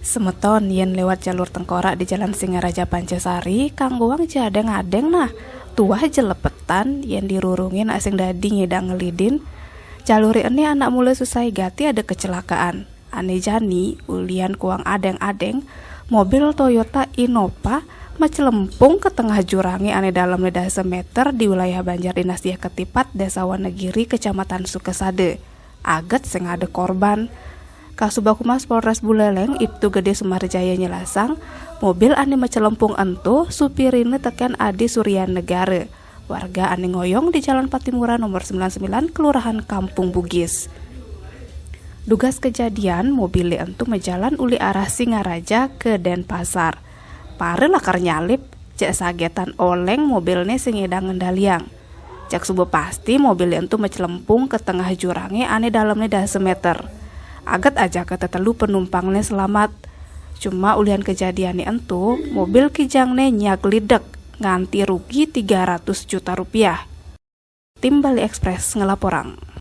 Semeton yen lewat jalur tengkorak di Jalan Singaraja Pancasari, kanggoang jadeng-adeng nah. Tuah jelepetan yen dirurungin asing dadi ngedang ngelidin. Jaluri ini anak mulai susah gati ada kecelakaan. Ane jani ulian kuang adeng-adeng, mobil Toyota Innova mecelempung ke tengah jurangi ane dalam ledah semeter di wilayah Banjar Dinastia Ketipat, Desa Wanegiri, Kecamatan Sukesade. Aget sing ada korban. Kasubag Humas Polres Buleleng Ibtu Gede Sumarjaya nyelasang, mobil ane mecelempung entu supirine teken Adi Suryan Negara, warga ane ngoyong di Jalan Patimura nomor 99 Kelurahan Kampung Bugis. Dugas kejadian mobil entu mejalan uli arah Singaraja ke Denpasar. Pare lakar nyalip, cek sagetan oleng mobilnya sing edang ngendaliang. Cek subuh pasti mobil entu mecelempung ke tengah jurange ane dalamnya dah semeter. Agat aja ketetelu penumpangnya selamat. Cuma ulian kejadiannya entu, mobil kijangne nyak lidek nganti rugi 300 juta rupiah. Tim Bali Express ngelaporang.